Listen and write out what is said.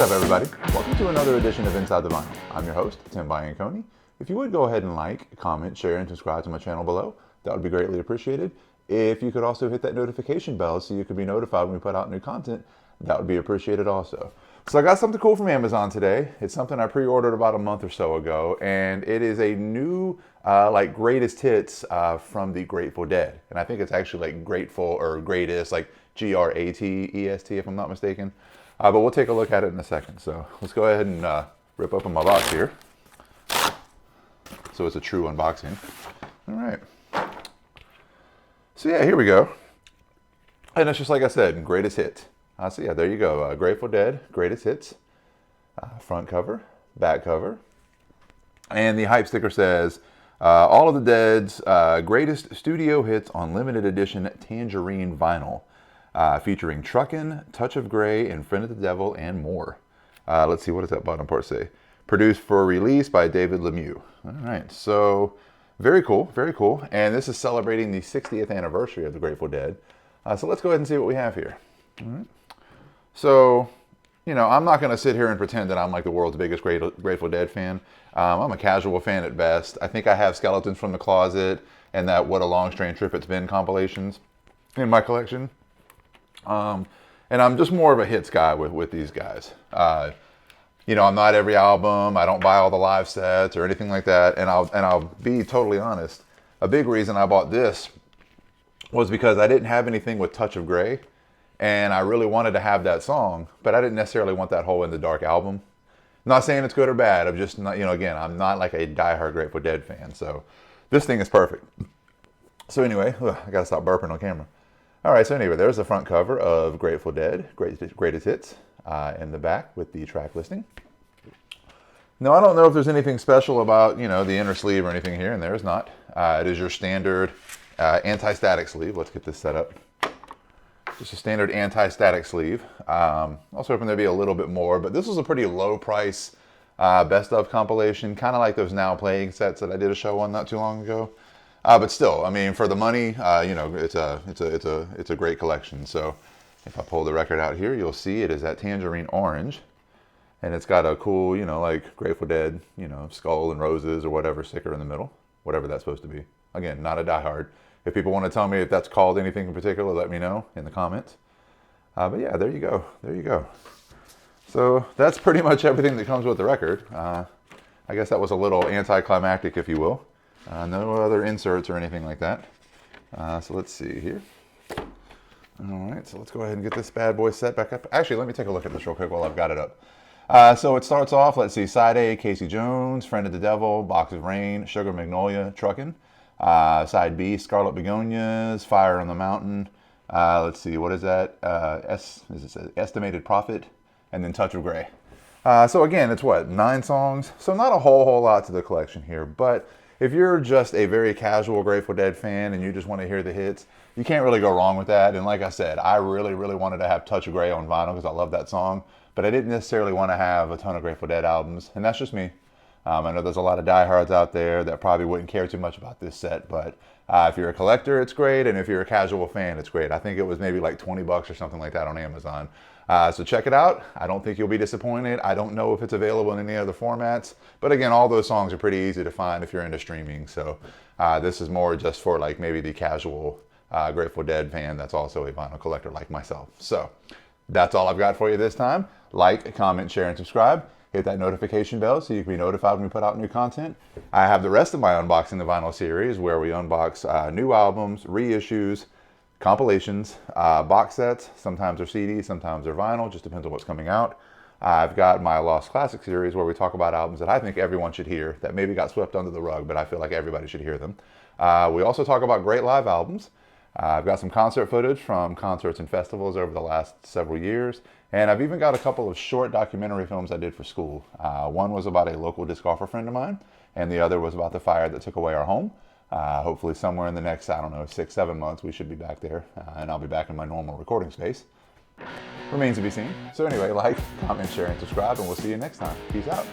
What's up, everybody? Welcome to another edition of Inside the Vinyl. I'm your host, Tim Bianconi. If you would go ahead and like, comment, share, and subscribe to my channel below, that would be greatly appreciated. If you could also hit that notification bell so you could be notified when we put out new content, that would be appreciated also. So I got something cool from Amazon today. It's something I pre-ordered about a month or so ago, and it is a new greatest hits from the Grateful Dead. And I think it's actually like grateful or greatest, like Gratest, if I'm not mistaken. But we'll take a look at it in a second. So let's go ahead and rip open my box here. So it's a true unboxing. All right. So yeah, here we go. And it's just like I said, greatest hits. So yeah, there you go. Grateful Dead, greatest hits. Front cover, back cover. And the hype sticker says, all of the Dead's greatest studio hits on limited edition tangerine vinyl. Featuring Truckin', Touch of Grey, and Friend of the Devil, and more. Let's see, what does that bottom part say? Produced for release by David Lemieux. All right, so very cool, very cool. And this is celebrating the 60th anniversary of the Grateful Dead. So let's go ahead and see what we have here. All right. So, you know, I'm not going to sit here and pretend that I'm like the world's biggest Grateful Dead fan. I'm a casual fan at best. I think I have Skeletons from the Closet and that What a Long Strange Trip It's Been compilations in my collection. And I'm just more of a hits guy with these guys. You know, I'm not every album. I don't buy all the live sets or anything like that. And I'll be totally honest. A big reason I bought this was because I didn't have anything with Touch of Grey, and I really wanted to have that song, but I didn't necessarily want that whole In the Dark album. I'm not saying it's good or bad. I'm just not, you know, again, I'm not like a diehard Grateful Dead fan. So this thing is perfect. So anyway, I gotta stop burping on camera. All right, so anyway, there's the front cover of Grateful Dead, Greatest Hits, in the back with the track listing. Now, I don't know if there's anything special about, you know, the inner sleeve or anything here, and there is not. It is your standard anti-static sleeve. Let's get this set up. Just a standard anti-static sleeve. I was hoping there'd be a little bit more, but this was a pretty low price best of compilation, kind of like those Now Playing sets that I did a show on not too long ago. But still, I mean, for the money, you know, it's a great collection. So if I pull the record out here, you'll see it is that tangerine orange, and it's got a cool, you know, like Grateful Dead, you know, skull and roses or whatever sticker in the middle, whatever that's supposed to be. Again, not a diehard. If people want to tell me if that's called anything in particular, let me know in the comments. But yeah, there you go. There you go. So that's pretty much everything that comes with the record. I guess that was a little anticlimactic, if you will. No other inserts or anything like that. So let's see here. All right, so let's go ahead and get this bad boy set back up. Actually, let me take a look at this real quick while I've got it up. So it starts off, let's see, side A, Casey Jones, Friend of the Devil, Box of Rain, Sugar Magnolia, Truckin'. Side B, Scarlet Begonias, Fire on the Mountain. Let's see, what is that? Estimated Profit, and then Touch of Grey. So again, it's what, 9 songs? So not a whole lot to the collection here, but if you're just a very casual Grateful Dead fan and you just want to hear the hits, you can't really go wrong with that. And like I said, I really wanted to have Touch of Grey on vinyl because I love that song, but I didn't necessarily want to have a ton of Grateful Dead albums, and that's just me. I know there's a lot of diehards out there that probably wouldn't care too much about this set, but if you're a collector, it's great, and if you're a casual fan, it's great. I think it was maybe like 20 bucks or something like that on Amazon. So check it out. I don't think you'll be disappointed. I don't know if it's available in any other formats, but again, all those songs are pretty easy to find if you're into streaming. So this is more just for like maybe the casual Grateful Dead fan that's also a vinyl collector like myself. So that's all I've got for you this time. Like, comment, share, and subscribe. Hit that notification bell so you can be notified when we put out new content. I have the rest of my Unboxing the Vinyl series where we unbox new albums, reissues, compilations, box sets. Sometimes they're CDs, sometimes they're vinyl, just depends on what's coming out. I've got my Lost Classic series where we talk about albums that I think everyone should hear that maybe got swept under the rug, but I feel like everybody should hear them. We also talk about great live albums. I've got some concert footage from concerts and festivals over the last several years. And I've even got a couple of short documentary films I did for school. One was about a local disc golfer friend of mine, and the other was about the fire that took away our home. Hopefully somewhere in the next, I don't know, 6-7 months, we should be back there, and I'll be back in my normal recording space. Remains to be seen. So anyway, like, comment, share, and subscribe, and we'll see you next time. Peace out.